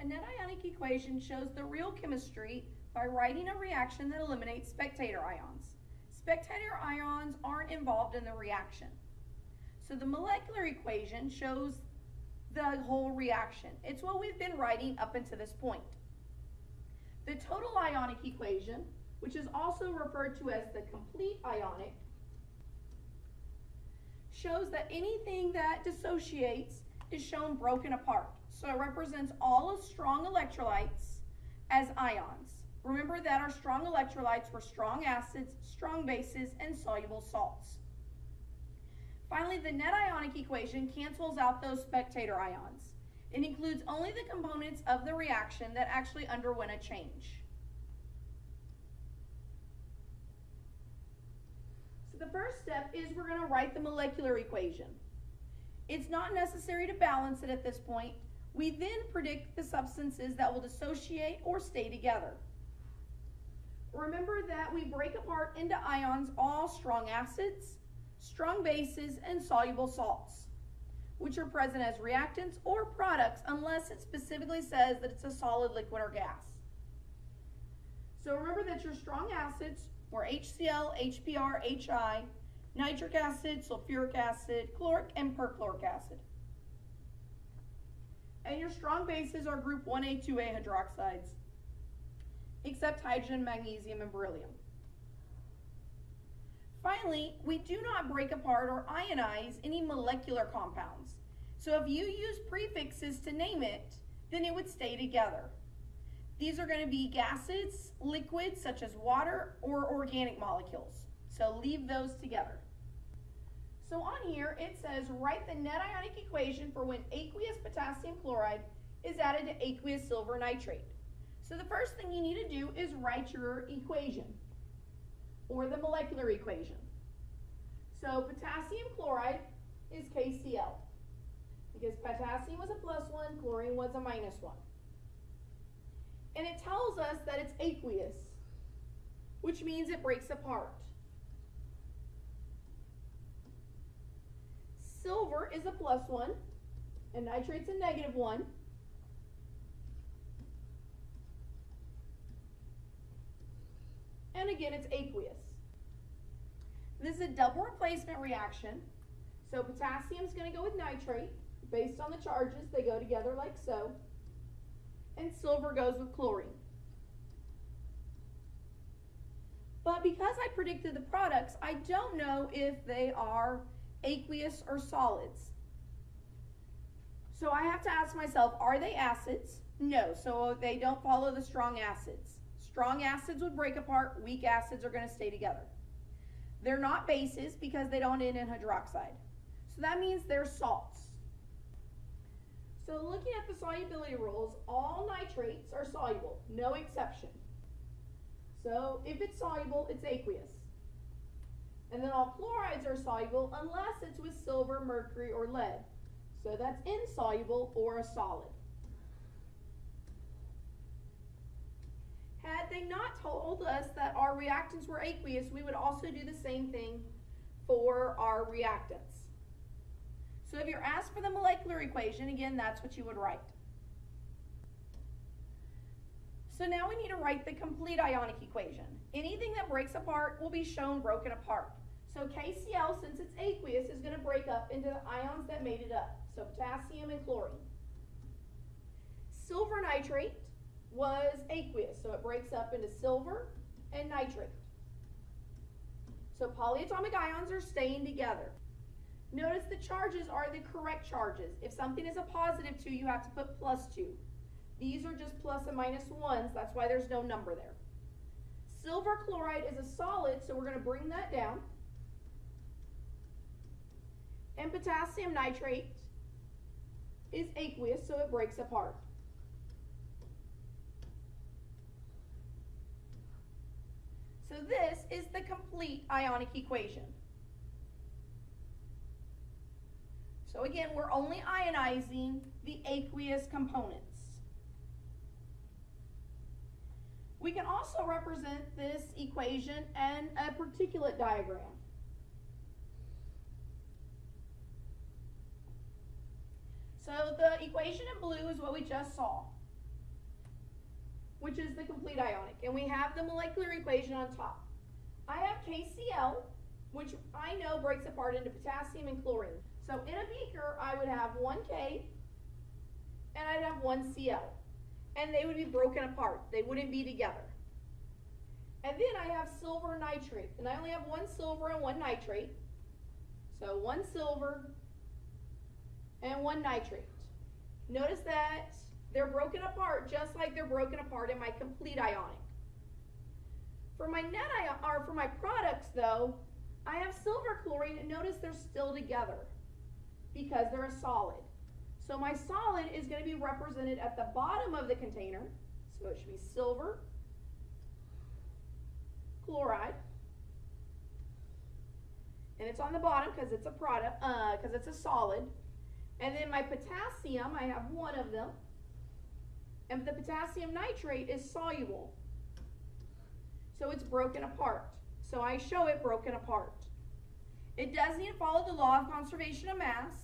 net ionic equation shows the real chemistry by writing a reaction that eliminates spectator ions. Spectator ions aren't involved in the reaction. So the molecular equation shows the whole reaction. It's what we've been writing up until this point. The total ionic equation, which is also referred to as the complete ionic, shows that anything that dissociates is shown broken apart. So it represents all of strong electrolytes as ions. Remember that our strong electrolytes were strong acids, strong bases, and soluble salts. Finally, the net ionic equation cancels out those spectator ions. It includes only the components of the reaction that actually underwent a change. So the first step is we're going to write the molecular equation. It's not necessary to balance it at this point. We then predict the substances that will dissociate or stay together. Remember that we break apart into ions all strong acids, strong bases, and soluble salts, which are present as reactants or products unless it specifically says that it's a solid, liquid, or gas. So remember that your strong acids were HCl, HBr, HI, nitric acid, sulfuric acid, chloric, and perchloric acid. And your strong bases are group 1A, 2A hydroxides, except hydrogen, magnesium, and beryllium. Finally, we do not break apart or ionize any molecular compounds. So if you use prefixes to name it, then it would stay together. These are going to be gases, liquids such as water, or organic molecules. So leave those together. So on here it says write the net ionic equation for when aqueous potassium chloride is added to aqueous silver nitrate. So the first thing you need to do is write your equation, or the molecular equation. So potassium chloride is KCl, because potassium was a +1, chlorine was a -1. And it tells us that it's aqueous, which means it breaks apart. Silver is a +1, and nitrate's a -1. And again, it's aqueous. This is a double replacement reaction. So potassium is going to go with nitrate. Based on the charges, they go together like so. And silver goes with chlorine. But because I predicted the products, I don't know if they are aqueous or solids. So I have to ask myself, are they acids? No, so they don't follow the strong acids. Strong acids would break apart, weak acids are going to stay together. They're not bases because they don't end in hydroxide. So that means they're salts. So looking at the solubility rules, all nitrates are soluble, no exception. So if it's soluble, it's aqueous. And then all chlorides are soluble unless it's with silver, mercury, or lead. So that's insoluble or a solid. Had they not told us that our reactants were aqueous, we would also do the same thing for our reactants. So if you're asked for the molecular equation, again, that's what you would write. So now we need to write the complete ionic equation. Anything that breaks apart will be shown broken apart. So KCl, since it's aqueous, is going to break up into the ions that made it up. So potassium and chlorine. Silver nitrate was aqueous, so it breaks up into silver and nitrate. So polyatomic ions are staying together. Notice the charges are the correct charges. If something is a +2, you have to put +2. These are just plus and minus ones, that's why there's no number there. Silver chloride is a solid, so we're going to bring that down. And potassium nitrate is aqueous, so it breaks apart. So this is the complete ionic equation. So again, we're only ionizing the aqueous components. We can also represent this equation in a particulate diagram. So the equation in blue is what we just saw. which is the complete ionic, and we have the molecular equation on top. I have KCl, which I know breaks apart into potassium and chlorine. So in a beaker, I would have 1K and I'd have 1Cl, and they would be broken apart. They wouldn't be together. And then I have silver nitrate, and I only have 1 silver and 1 nitrate. So 1 silver and 1 nitrate. Notice that they're broken apart just like they're broken apart in my complete ionic. For my for my products though, I have silver chlorine, and notice they're still together because they're a solid. So my solid is going to be represented at the bottom of the container. So it should be silver chloride. And it's on the bottom because it's a product, because it's a solid. And then my potassium, I have 1 of them. And the potassium nitrate is soluble. So it's broken apart. So I show it broken apart. It does need to follow the law of conservation of mass.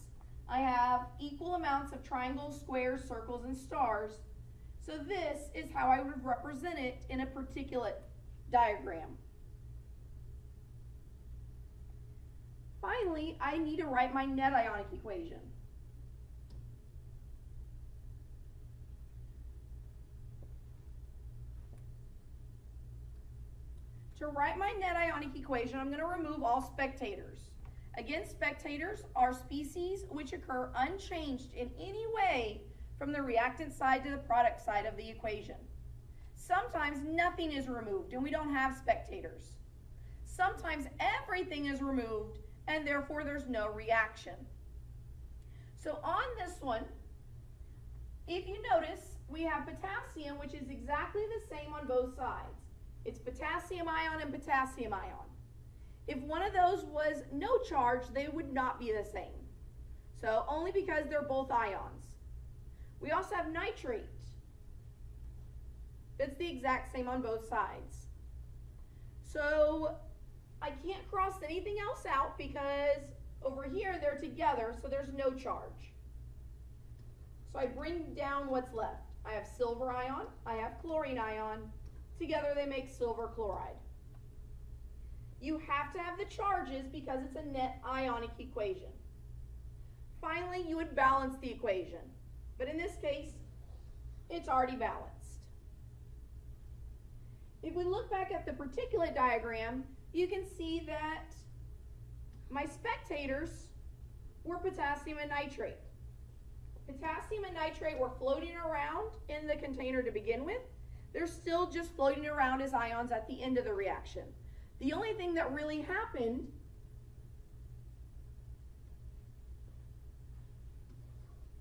I have equal amounts of triangles, squares, circles, and stars. So this is how I would represent it in a particulate diagram. Finally, I need to write my net ionic equation. To write my net ionic equation, I'm going to remove all spectators. Again, spectators are species which occur unchanged in any way from the reactant side to the product side of the equation. Sometimes nothing is removed and we don't have spectators. Sometimes everything is removed and therefore there's no reaction. So on this one, if you notice, we have potassium, which is exactly the same on both sides. It's potassium ion and potassium ion. If one of those was no charge, they would not be the same. So only because they're both ions. We also have nitrate. It's the exact same on both sides. So I can't cross anything else out because over here they're together, so there's no charge. So I bring down what's left. I have silver ion, I have chlorine ion. Together they make silver chloride. You have to have the charges because it's a net ionic equation. Finally, you would balance the equation. But in this case, it's already balanced. If we look back at the particulate diagram, you can see that my spectators were potassium and nitrate. Potassium and nitrate were floating around in the container to begin with. They're still just floating around as ions at the end of the reaction. The only thing that really happened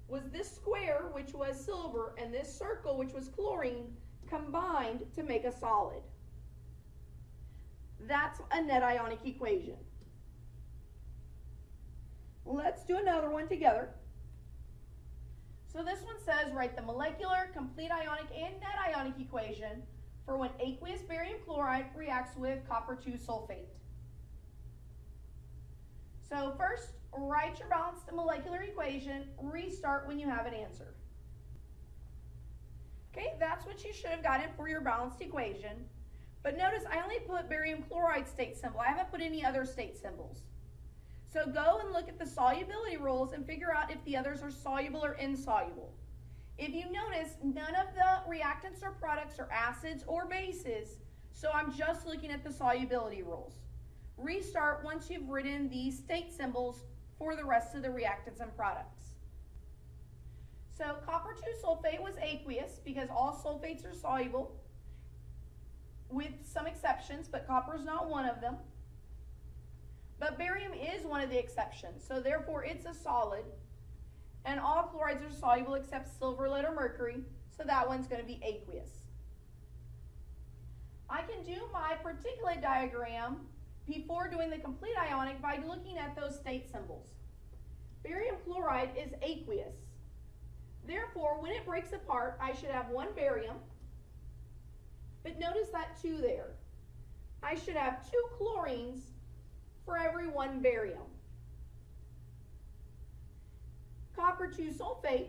was this square, which was silver, and this circle, which was chlorine, combined to make a solid. That's a net ionic equation. Let's do another one together. So this one says write the molecular, complete ionic, and net ionic equation for when aqueous barium chloride reacts with copper 2 sulfate. So first, write your balanced molecular equation, restart when you have an answer. Okay, that's what you should have gotten for your balanced equation. But notice I only put barium chloride state symbol. I haven't put any other state symbols. So go and look at the solubility rules and figure out if the others are soluble or insoluble. If you notice, none of the reactants or products are acids or bases, so I'm just looking at the solubility rules. Restart once you've written these state symbols for the rest of the reactants and products. So copper 2 sulfate was aqueous because all sulfates are soluble, with some exceptions, but copper is not one of them. But barium is one of the exceptions, so therefore it's a solid. And all chlorides are soluble except silver, lead, or mercury, so that one's going to be aqueous. I can do my particulate diagram before doing the complete ionic by looking at those state symbols. Barium chloride is aqueous. Therefore, when it breaks apart, I should have 1 barium. But notice that 2 there. I should have 2 chlorines for every 1 barium. Copper 2 sulfate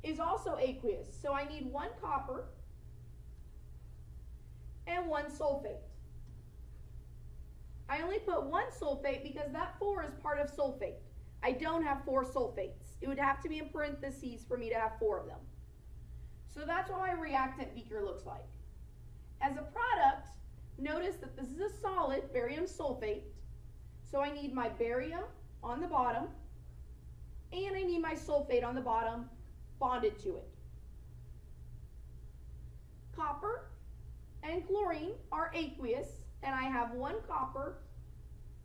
is also aqueous, so I need 1 copper and 1 sulfate. I only put 1 sulfate because that 4 is part of sulfate. I don't have 4 sulfates. It would have to be in parentheses for me to have 4 of them. So that's what my reactant beaker looks like. As a product, notice that this is a solid, barium sulfate. So I need my barium on the bottom, and I need my sulfate on the bottom bonded to it. Copper and chlorine are aqueous, and I have 1 copper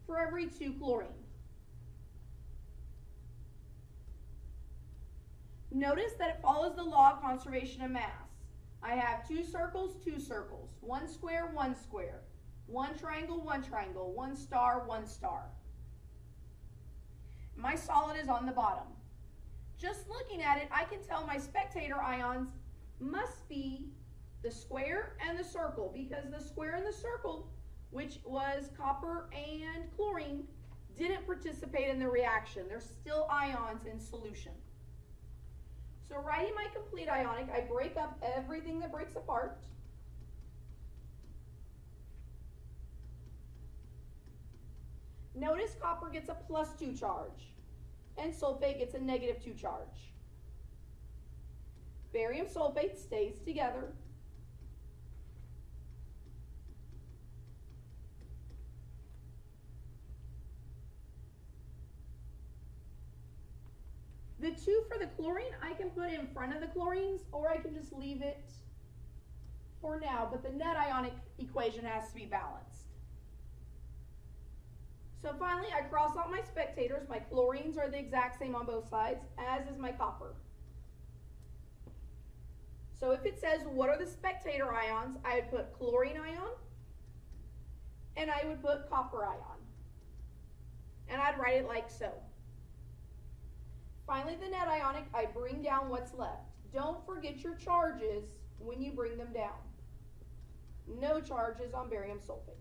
for every 2 chlorine. Notice that it follows the law of conservation of mass. I have 2 circles, 2 circles, 1 square, 1 square, 1 triangle, 1 triangle, 1 star, 1 star. My solid is on the bottom. Just looking at it, I can tell my spectator ions must be the square and the circle, because the square and the circle, which was copper and chlorine, didn't participate in the reaction. They're still ions in solution. So writing my complete ionic, I break up everything that breaks apart. Notice copper gets a +2 charge, and sulfate gets a -2 charge. Barium sulfate stays together. The 2 for the chlorine, I can put in front of the chlorines, or I can just leave it for now, but the net ionic equation has to be balanced. So finally, I cross out my spectators. My chlorines are the exact same on both sides, as is my copper. So if it says, what are the spectator ions, I would put chlorine ion, and I would put copper ion. And I'd write it like so. Finally, the net ionic, I bring down what's left. Don't forget your charges when you bring them down. No charges on barium sulfate.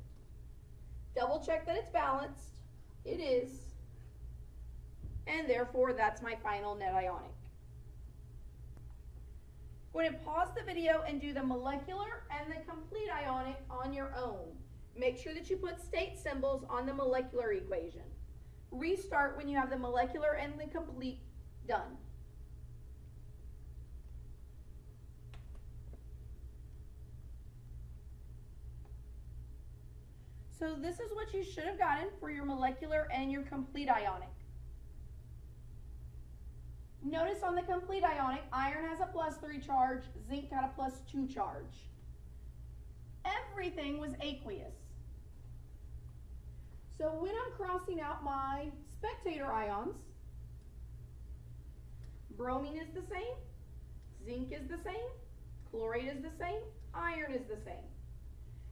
Double check that it's balanced. It is. And therefore, that's my final net ionic. Go ahead and pause the video and do the molecular and the complete ionic on your own. Make sure that you put state symbols on the molecular equation. Restart when you have the molecular and the complete done. So this is what you should have gotten for your molecular and your complete ionic. Notice on the complete ionic, iron has a +3 charge, zinc had a +2 charge. Everything was aqueous. So when I'm crossing out my spectator ions, bromine is the same, zinc is the same, chlorate is the same, iron is the same.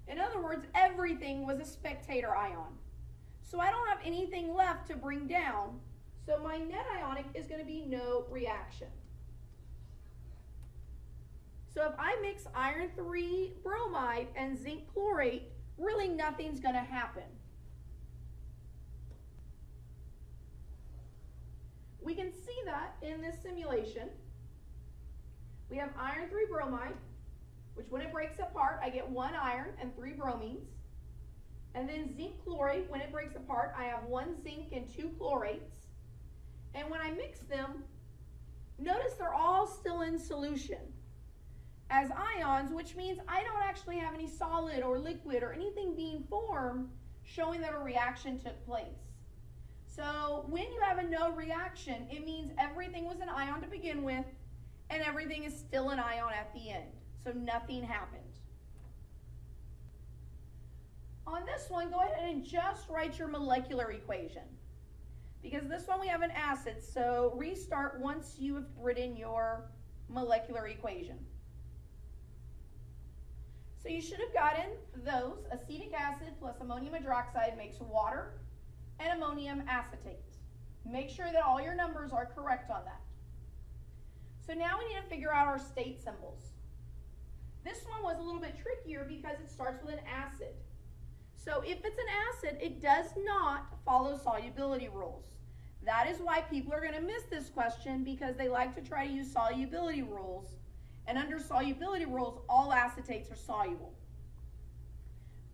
In other words, everything was a spectator ion. So I don't have anything left to bring down, so my net ionic is going to be no reaction. So if I mix iron 3 bromide and zinc chlorate, really nothing's going to happen. We can see that in this simulation. We have iron 3 bromide, which when it breaks apart, I get 1 iron and 3 bromines. And then zinc chlorate, when it breaks apart, I have 1 zinc and 2 chlorates. And when I mix them, notice they're all still in solution as ions, which means I don't actually have any solid or liquid or anything being formed showing that a reaction took place. So when you have a no reaction, it means everything was an ion to begin with, and everything is still an ion at the end. So nothing happened. On this one, go ahead and just write your molecular equation. Because this one we have an acid, so restart once you have written your molecular equation. So you should have gotten those. Acetic acid plus ammonium hydroxide makes water and ammonium acetate. Make sure that all your numbers are correct on that. So now we need to figure out our state symbols. This one was a little bit trickier because it starts with an acid. So if it's an acid, it does not follow solubility rules. That is why people are going to miss this question, because they like to try to use solubility rules. And under solubility rules, all acetates are soluble.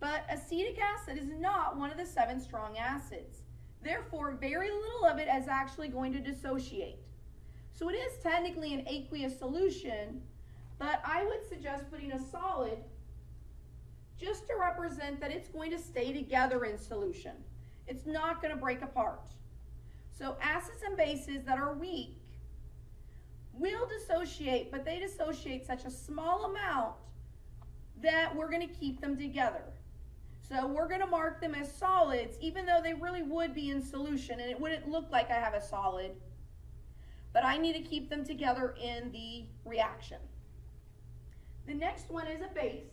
But acetic acid is not one of the 7 strong acids. Therefore, very little of it is actually going to dissociate. So it is technically an aqueous solution, but I would suggest putting a solid just to represent that it's going to stay together in solution. It's not going to break apart. So acids and bases that are weak will dissociate, but they dissociate such a small amount that we're going to keep them together. So we're going to mark them as solids, even though they really would be in solution, and it wouldn't look like I have a solid. But I need to keep them together in the reaction. The next one is a base.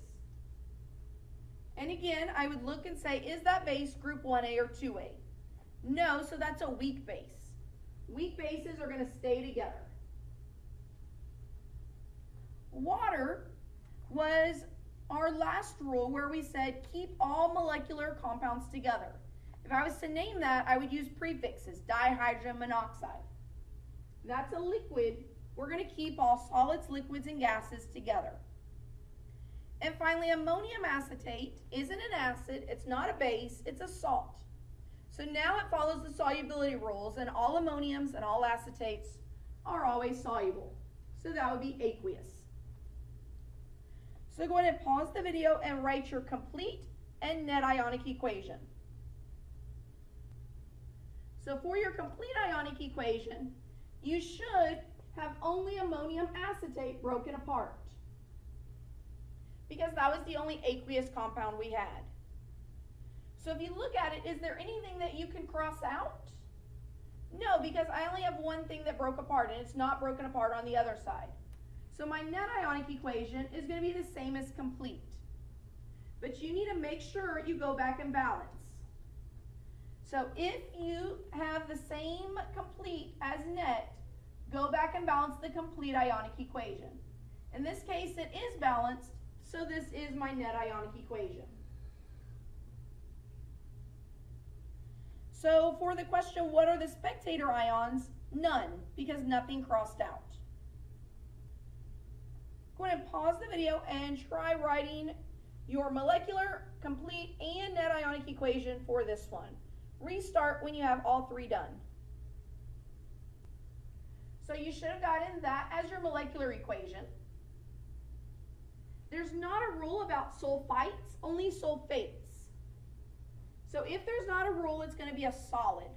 And again, I would look and say, is that base group 1A or 2A? No, so that's a weak base. Weak bases are going to stay together. Water was our last rule where we said keep all molecular compounds together. If I was to name that, I would use prefixes, dihydrogen monoxide. That's a liquid. We're going to keep all solids, liquids, and gases together. And finally, ammonium acetate isn't an acid, it's not a base, it's a salt. So now it follows the solubility rules, and all ammoniums and all acetates are always soluble. So that would be aqueous. So go ahead and pause the video and write your complete and net ionic equation. So for your complete ionic equation, you should have only ammonium acetate broken apart, because that was the only aqueous compound we had. So if you look at it, is there anything that you can cross out? No, because I only have one thing that broke apart, and it's not broken apart on the other side. So my net ionic equation is going to be the same as complete. But you need to make sure you go back and balance. So if you have the same complete as net, go back and balance the complete ionic equation. In this case, it is balanced, so this is my net ionic equation. So for the question, what are the spectator ions? None, because nothing crossed out. Go ahead and pause the video and try writing your molecular, complete, and net ionic equation for this one. Restart when you have all 3 done. So you should have gotten that as your molecular equation. There's not a rule about sulfites, only sulfates. So if there's not a rule, it's going to be a solid.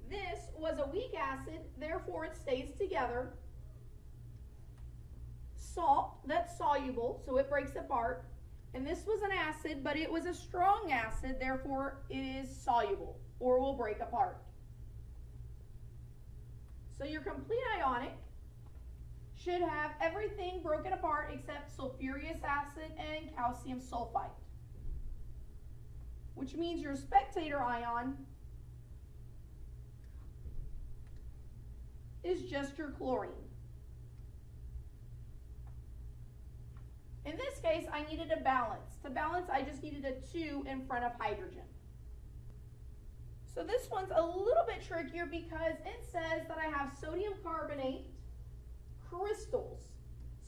This was a weak acid, therefore it stays together. Salt, that's soluble, so it breaks apart. And this was an acid, but it was a strong acid, therefore it is soluble, or will break apart. So your complete ionic should have everything broken apart except sulfurous acid and calcium sulfite, which means your spectator ion is just your chlorine. In this case, I needed a balance. To balance, I just needed a 2 in front of hydrogen. So this one's a little bit trickier because it says that I have sodium carbonate crystals.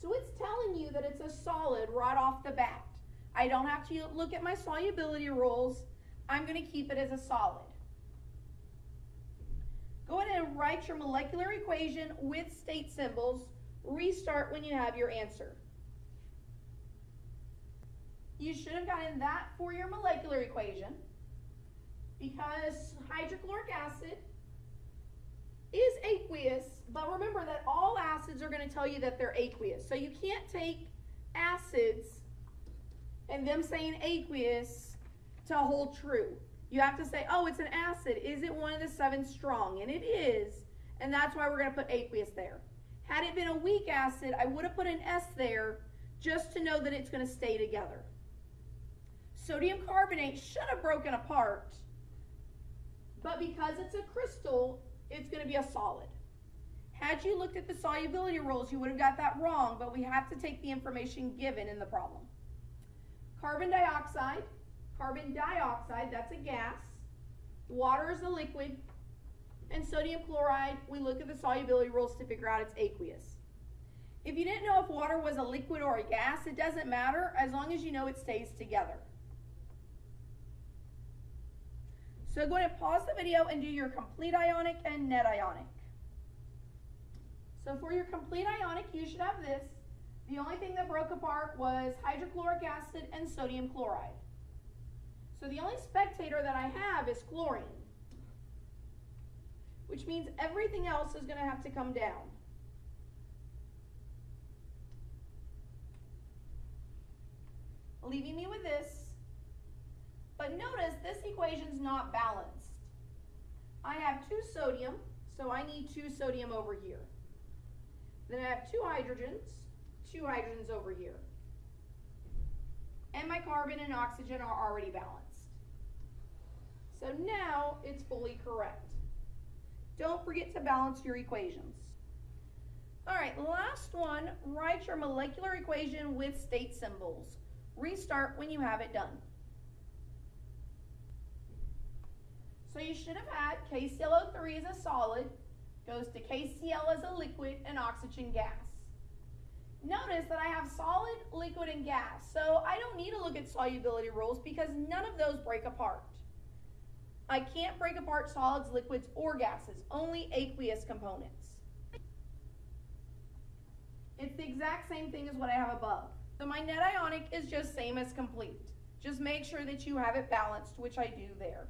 So it's telling you that it's a solid right off the bat. I don't have to look at my solubility rules. I'm going to keep it as a solid. Go ahead and write your molecular equation with state symbols. Restart when you have your answer. You should have gotten that for your molecular equation, because hydrochloric acid is aqueous, but remember that all acids are going to tell you that they're aqueous. So you can't take acids and them saying aqueous to hold true. You have to say, oh, it's an acid. Is it one of the 7 strong? And it is, and that's why we're going to put aqueous there. Had it been a weak acid, I would have put an S there just to know that it's going to stay together. Sodium carbonate should have broken apart, but because it's a crystal, it's going to be a solid. Had you looked at the solubility rules, you would have got that wrong, but we have to take the information given in the problem. Carbon dioxide, that's a gas. Water is a liquid. And sodium chloride, we look at the solubility rules to figure out it's aqueous. If you didn't know if water was a liquid or a gas, it doesn't matter as long as you know it stays together. So go ahead and pause the video and do your complete ionic and net ionic. So for your complete ionic, you should have this. The only thing that broke apart was hydrochloric acid and sodium chloride. So the only spectator that I have is chlorine, which means everything else is going to have to come down. Leaving me with this. But notice this equation's not balanced. I have 2 sodium, so I need 2 sodium over here. Then I have 2 hydrogens over here. And my carbon and oxygen are already balanced. So now it's fully correct. Don't forget to balance your equations. All right, last one, write your molecular equation with state symbols. Restart when you have it done. So you should have had KClO3 as a solid, goes to KCl as a liquid, and oxygen gas. Notice that I have solid, liquid, and gas, so I don't need to look at solubility rules because none of those break apart. I can't break apart solids, liquids, or gases, only aqueous components. It's the exact same thing as what I have above. So my net ionic is just same as complete. Just make sure that you have it balanced, which I do there.